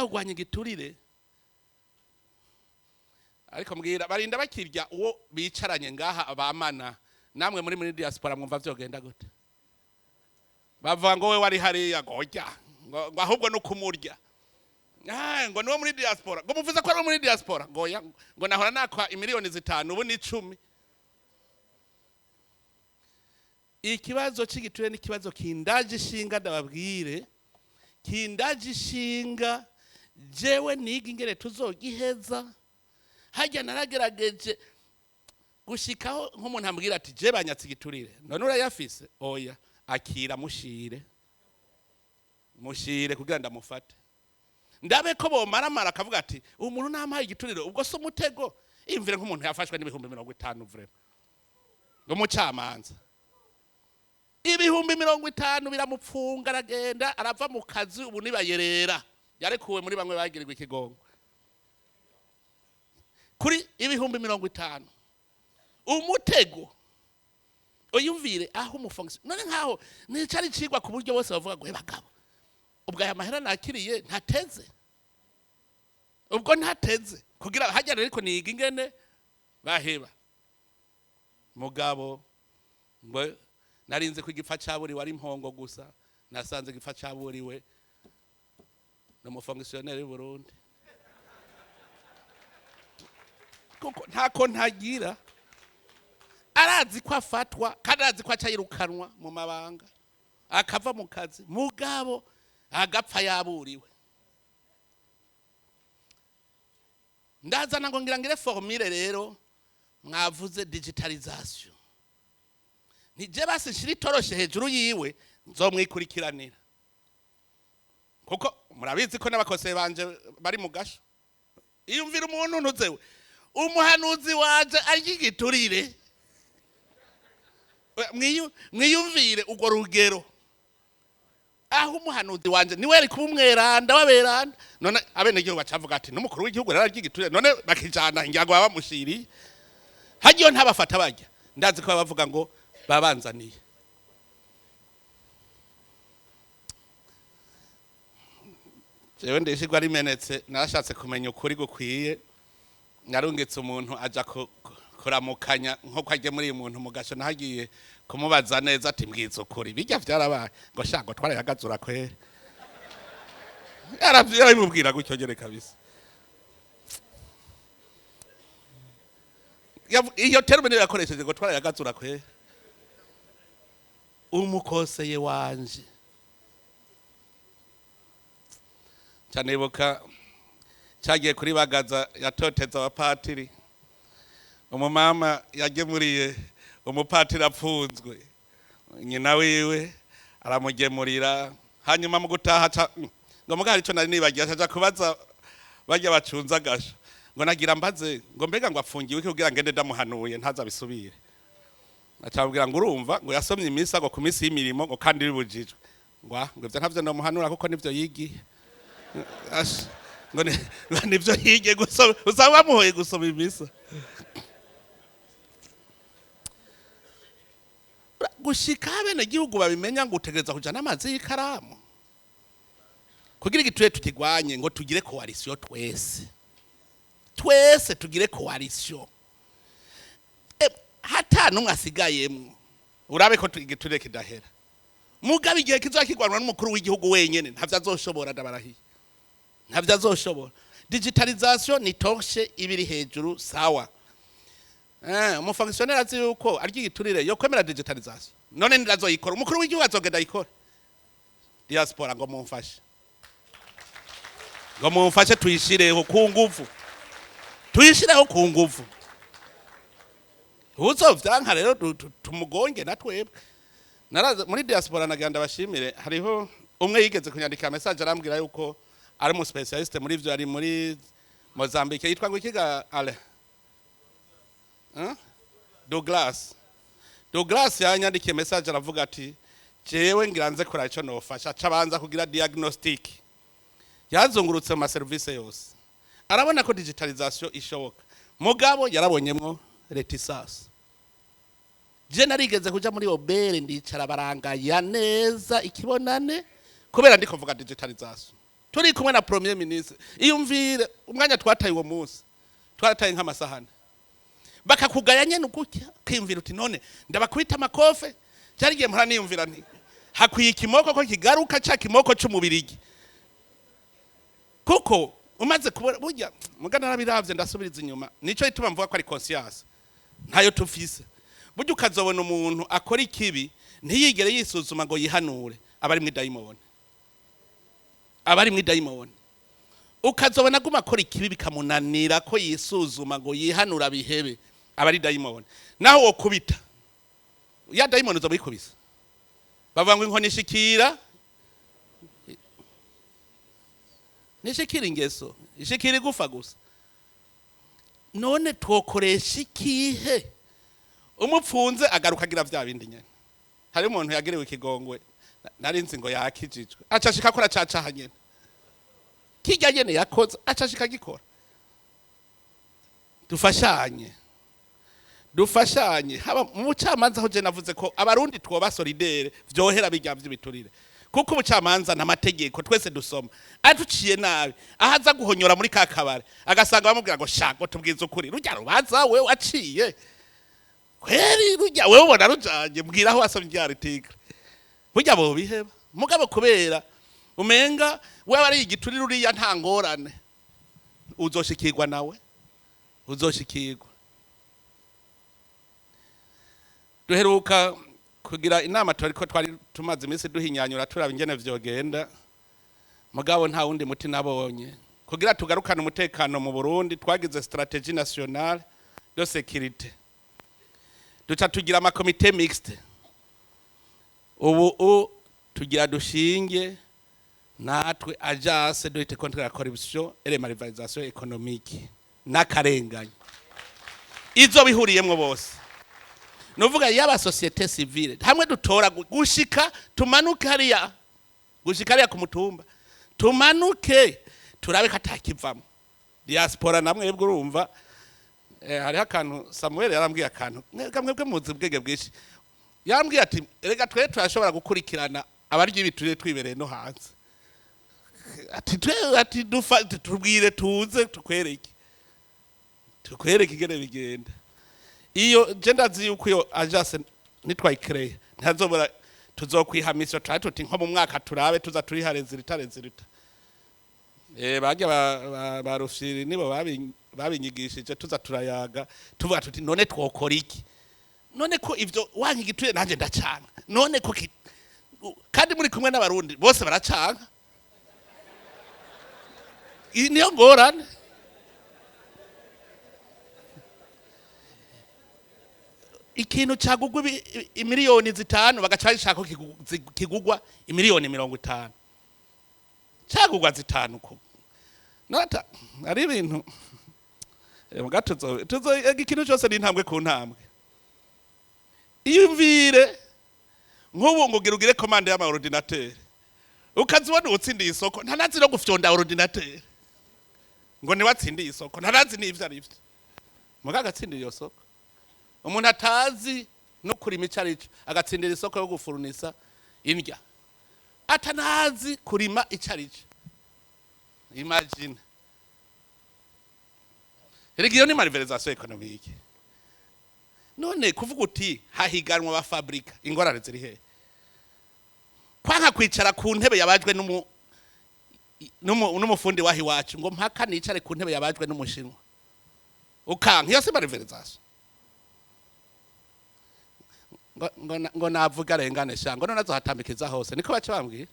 kugwanya igiturire ariko mbwira barinda bakirya uwo bicaranye ngaha abamana namwe muri diaspora mwumva vyogenda gute bavuga ngo we wari hariya gojya ngo ahubwo no kumurya ngo no muri diaspora ngo muvuze ko ari muri diaspora ngoya ngo nahora nakwa imiliyoni 5 ubu ni 10. Ikibazo cy'igiturire ni kibazo kindaje ishinga ndababwire kindaje ishinga jewe niga ingere tuzogiheza hajya naragerageje gushikaho nk'umuntu ambwira ati je banyatse igiturire none urayafise oya akira mushire kugira ndamufate ndabe ko bomaramara akavuga ati umuntu namaye igiturire ubwo so mutego imvire nk'umuntu yafashwe n'ibihumbi 50 vrema ngo mucamanza ibihumbi 50 biramupfunga aragenda arava mu kazi ubu nibayerera yarekuwe muri bamwe bagirirwa ikigongo kuri ibihumbi 50 umutego uyumvire aho umufonction none nkaho nicari cigwa ku buryo bose bavuga ngo bagabo ubwo aya mahera nakiriye ntateze ubwo ntateze kugira hajya ariko niga ingene baheba mugabo ngo narinze ko igifa cyaburi wari impongo gusa nasanze igifa cyaburiwe no mufonctionnaire y'u Burundi kuko ntako ntagira arazi ko afatwa kandi arazi ko acayirukanwa mu mabanga akava mu kazi mugabo agapfa yaburiwe ndazana ngo ngire formule rero mwavuze digitalization nije basi nshiri toroshe hejuru yiwe nzomwikurikiranira kuko murabizi ko n'abakose banje bari mu gasho iyumvira umuntu ntuzewe umuhanuzi waje agigiturire mwiyumvire ugo rugero aho umuhanuzi wanje niwe ari kumweranda waberanda none abene gihugu bacavuga ati n'umukuru w'igihugu raragigiturire none bakijana ingiago bamushiri hagiyo ntabafata bajya ndazi ko bavuga ngo babanzaniye jewe ndishigwa rimenetse narashatse kumenya ukuri gukwiye narungitse umuntu aja kuramukanya nko kwaje muri uyu muntu mugasho nahagiye kumubaza neza ati mbwiza ukuri bijya vyarabaye ngo shango twara yagazura kwere yarabimubwira gutyo nyene kabisa iyo termine yakoresheje ngo twara yagazura kwere umukoseye wanje cyanibuka cyagiye kuri bagaza yatoteza abapatiri umumama yagemuriye umupatiri apfunzwe nyina wiwe aramugemurira hanyuma mu gutaha ngo mugari cyo nari nibagiye aja kubaza bajya bacunza gasho ngo nagira mbaze ngo mbega ngo afungiwe kugira ngende ndamuhanuye ntaza bisubire acabwira ngo urumva ngo yasomye imisa ngo kumisi y'imirimo ngo kandi bibujijwe ngo ivyo ntavyo no muhanura kuko nivyo yigiye ngo nivyo yigiye gusoma usaba muhoye gusoma imisa gushika bene gihugu babimenya ngo utegereza kujana amazi y'ikaramu kugira igituye tukigwanye ngo tugire coalition twese tugire coalition hata numwe asigayemwe urabe ko igiturire kidahera mugabe igihe kizakigwanwa n'umukuru w'igihugu wenyene ntavyo azoshobora ndabarahiye ntavyo azoshobora digitalization ni torche ibiri hejuru sawa umufonctionnaire azi yuko arya igiturire yo kwemera digitalization none ndazoyikora umukuru w'igihugu azogenda yikora diaspora ngo mumfashe tuyishireho ku nguvu uzovyanka rero tumugonge natwebwe naraza muri diaspora naganda bashimire hariho umwe yigeze kunyandika message arambwira yuko ari mu specialist muri ivyo ari muri Mozambique yitwa ngo ikiga ale Douglas yanyandikiye message aravuga ati jewe ngiranze kora ico nofasha cabanza kugira diagnostic yazungurutse mu service yose arabona ko digitalization ishoboka mugabo yarabonyemwo reticence je narigeze kuja muri obere ndicara barangaya neza ikibonane kubera ndiko mvuga digitalization turi kumwe na premier ministre iyumvire umwanya twataye uwo munsi twataye nk'amasahani bakakugaya nyene ukutya kwimvira uti none ndabakubita amakofe cyarigiye mpora niyumvira nti hakwiye ikimoko ko kigaruka ca kimoko c'umubirigi kuko umaze kubona burya mugana nabiravye ndasubiriza inyuma nico ituma mvuga ko ari conscience ntayo tufise burya ukazobona umuntu akora ikibi ntiyigere yisuzuma ngo yihanure abari mu dayimoni ukazobona guma akora ikibi bikamunanira ko yisuzuma ngo yihanura bihebe abari dayimoni naho wokubita ya dayimoni uzoba yikubisa bavuga ngo inkoni ishikira nishikira ingeso ishikira igufa gusa none twokoresha ikihe umupfunze agaruka agira vya bindi nyene hari umuntu yagerewe ikigongwe narinzi ngo yakijijwe acashika akora cacaha nyene kijya nyene yakoze acashika gikora dufashanye haba mu bucamanza aho je navuze ko abarundi twoba solidere vyohera bijya vy'ibiturire kuko ubucamanza n'amategeko twese dusoma atuciye nabi ahaza guhonyora muri kakabare agasanga bamubwira ngo shago tubwiza ukuri rujya rubaza we waciye kweri rujya wewe ubona rujanye mbwira aho wasomye ryari tigre burya bo biheba mugabo kubera umenga wewe ari igiturire uriya nta ngorane uzoshikirwa nawe uzoshikirwa duheruka kugira inama turiko twari tumaze iminsi duhinyanyura turaba ingene vyogenda mugabo nta wundi muti nabonye kugira tugarukane umutekano mu Burundi twagize stratégie nationale de sécurité duca tugira ama comité mixte ubu tugira dushinge natwe agence de lutte contre la corruption et la malversation économique n'akarenganya izo bihuriyemwo bose nuvuga yaba société civile hamwe dutora gushika tumanuke hariya gushika hariya ku mutumba tumanuke turabe katakivamo diaspora namwe bwo urumva hari akantu Samuel yarambwiye akantu kamwe muzi bwege bwishi yambwiye ati rega twe turashobora gukurikirana abaryi ibiturire twibereye no hanze ati tubwire tuze tukwereke ingene bigenda iyo genda zi yuko iyo agence nitwayicreye ntazobora tuzokwihamisha tuti nko mu mwaka turabe tuza turi hareze ritare bajya barufiri nibo babinyigishije tuza turayaga tuvuga tuti none twokora iki none ko ivyo wanyigiture nanje ndacanga none ko kandi muri kumwe n'abarundi bose baracanga niyo ngorane ikintu cyagugwa imiliyoni 5 bagacashaka ko kigugwa imiliyoni 50 cyagugwa 5 ko nata ari ibintu mugato tuzo ikintu cyose ni intambwe ku ntambwe iyumvire nk'ubu ngugire commande y'ama ordinateur ukazibona utsindiye isoko ntanazi no gufyonda ordinateur ngo ni watsindiye isoko ntanazi n'ivyo ari byo mugaga atsindiye isoko umuntu atazi no kurima icarico agatsindira isoko yo gufurunisa indya atanazi kurima icarico imagine region ni malversation économique none kuvuga uti hahiganwa ba fabrica ingorane ziri he kwanka kwicara ku ntebe yabajwe n'umufundi wahi wacu ngo mpaka nicare ku ntebe yabajwe n'umushinwa ukanka iyo se malversation ngo navuga rengane shango none azohatambikiza hose niko baca bambwiye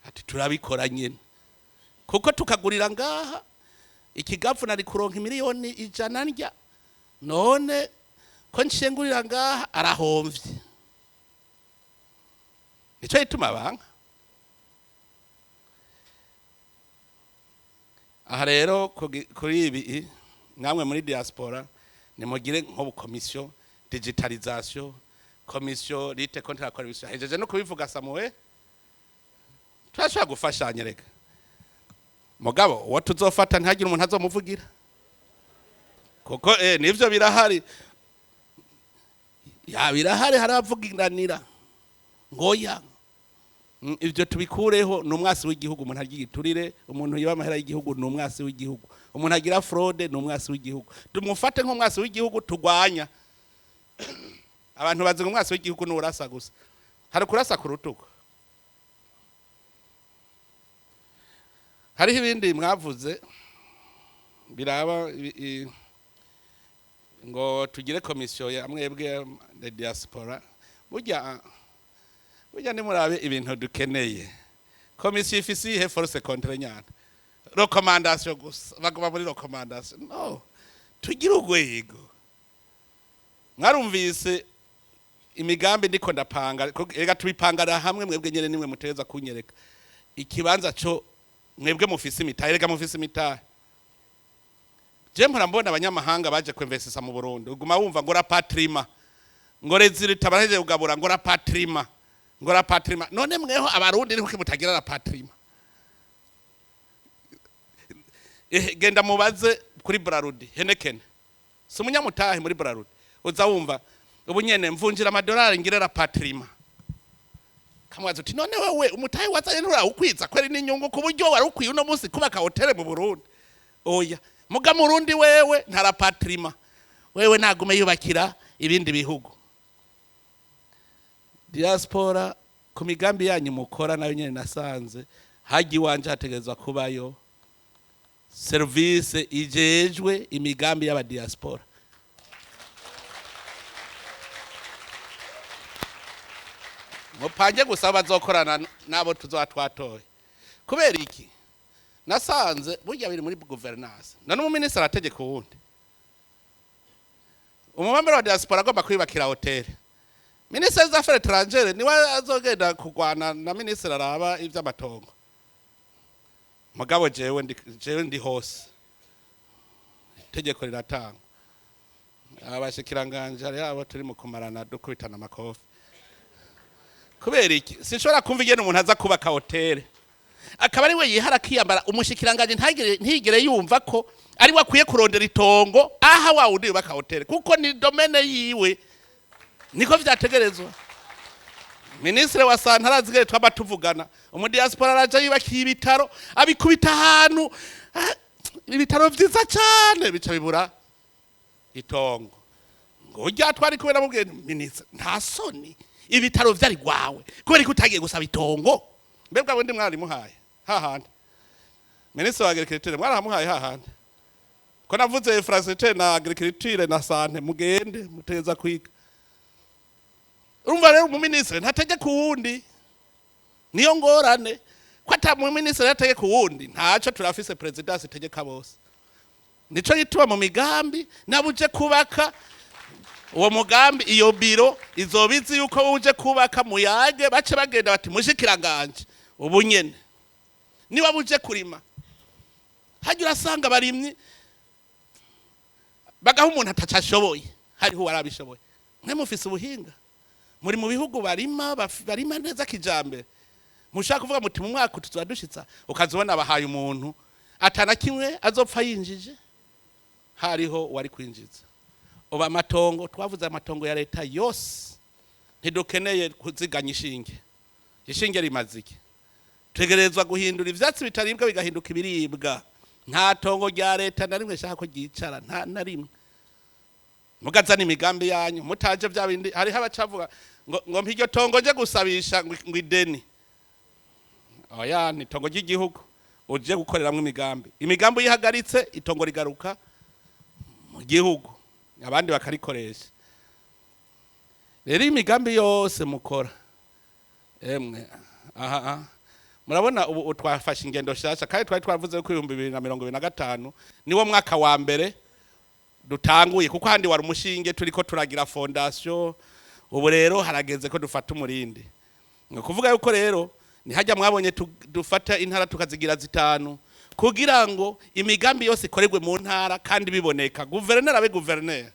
ati turabikora nyene kuko tukagurira ngaha ikigafu nari kuronka imiliyoni 100 ndya none ko nshengurira ngaha arahomvye nico ituma banga aha rero kuri ibi namwe muri diaspora nimugire nko commission digitalisation commission lutte contre la corruption hejeje no kubivuga Samuel turashaka gufashanya reka mugabo uwo tuzofata ntagira umuntu azomuvugira kuko nivyo birahari ya birahari haravugiranira ngoya Ivyo tubikureho. Ni umwasi w'igihugu umuntu agira igiturire, umuntu yiba amahera y'igihugu ni umwasi w'igihugu, umuntu agira fraude ni umwasi w'igihugu. Tumufate nk'umwasi w'igihugu tugwanya. Abantu bazi ngo umwasi w'igihugu ni urasa gusa, hari kurasa ku rutugu. Hariho ibindi mwavuze biraba ngo tugire komisiyo ya mwebwe ya Diaspora. Burya nimurabe ibintu dukeneye. Komisiyo ifise ihe force contre nyana. Recommandation gusa. Baguma muri recommandation. No. Tugire urwego. Mwarumvise imigambi ndiko ndapanga. Ega tubipangara hamwe mwebwe nyene nimwe muteza kunyereka. Ikibanza cyo mwebwe mufise imitahe. Ega mufise imitahe. Je mbona abanyamahanga baje kwinvestisa mu Burundi. Uguma wumva ngo rapatrima. Ngo rezilita baraje ugabura ngo rapatrima. Ngo rapatrima. None mweho abarundi niko mutagira rapatrima. Genda mubaze kuri Brarudi Heneken. Si umunyamutahe muri Brarudi. Uza wumva ubu nyene mvunjira amadolari ngire rapatrima. Kamwaza uti none wewe umutahe wazanye ntura ukwiza kweri n'inyungu ku buryo wari ukwiye uno munsi kubaka hotel mu Burundi. Oya. Muga murundi wewe ntarapatrima. Wewe nagume yubakira ibindi bihugu. Diaspora ku migambi yanyu mukora nayo nyene nasanze haji wanje hategezwa kubayo service ijejwe imigambi y'aba diaspora. Mupange gusaba bazokorana nabo tuzatwatoye. Kubera iki? Nasanze burya biri muri governance. None umuministre arategeka uwundi. Umumambere wa Diaspora agomba kwibakira hotel. Ministre des Affaires étrangères niwe azogenda kugwana na ministre araba ivy'amatongo. Mugabo jewe ndi hose. Tegeko riratanga. Abashikiranganje ari abo turi mu kumarana dukubitana amakofi. Kubera iki? Sinshobora kumva igene umuntu aza kubaka hotel. Akaba ari we yihara kiyambara umushikiranganje ntigire yumva ko ari wakwiye kurondera itongo aha wa undi yubaka hotel kuko ni domaine yiwe. Niko vyategerezwa. Ministre wa Santara azigere twaba tuvugana. Diaspora araja yibakiye ibitaro abikubita ahantu ibitaro vyiza cyane bica bibura itongo. Ngo ujya twari kubera mubwiye ministre nta soni ibitaro vyari gwawe kubera ko utagiye gusaba itongo. Mbebwa bundi mwari muhaye hahandi. Ministre wa agriculture mwaramuhaye hahandi. Ko navuze infrastructure na agriculture na sante mugende muteza kwiga. Urumva rero umuministre ntategeka uwundi. Niyo ngorane ko ata umuministre ntategeka uwundi ntaco turafise presidence itegeka bose. Nico gituma mu migambi nabuje kubaka uwo mugambi iyo biro izobizi yuko uje kubaka muyage bace bagenda bati mushikiranganje ubu nyene niba buje kurima hajya urasanga barimye bagaho umuntu atacashoboye hariho warabishoboye mwe mufise ubuhinga muri mu bihugu barima neza kijambere mushaka kuvuga muti mu mwaka tuzadushitsa ukazibona abahaye umuntu atana kimwe azopfa yinjije hariho wari kwinjiza. Oba amatongo twavuze amatongo ya leta yose ntidukeneye kuziganya ishinge rimazike. Tegerezwa guhindura ivyatsi bitaribwa bigahinduka ibiribwa. Nta tongo rya leta na rimwe shaka ko gicara nta na rimwe. Mugazana imigambi yanyu mutaje vya bindi hari habacavuga ngo mpiryo tongo je gusabisha ngo ideni. Oya ni tongo ry'igihugu uje gukoreramwe imigambi yihagaritse itongo rigaruka mu gihugu abandi bakarikoresha. Rero imigambi yose mukora emwe murabona ubu twafashe ingendo shasha kandi twari twavuze ko 2025 niwo mwaka wa mbere dutanguye kuko handi wari umushinge turiko turagira fondation. Ubu rero harageze ko dufata umurindi. Ngo kuvuga yuko rero ni hajya mwabonye dufata intara tukazigira zitanu kugira ngo imigambi yose ikorerwe mu ntara kandi biboneka. Guverneur abe guverneur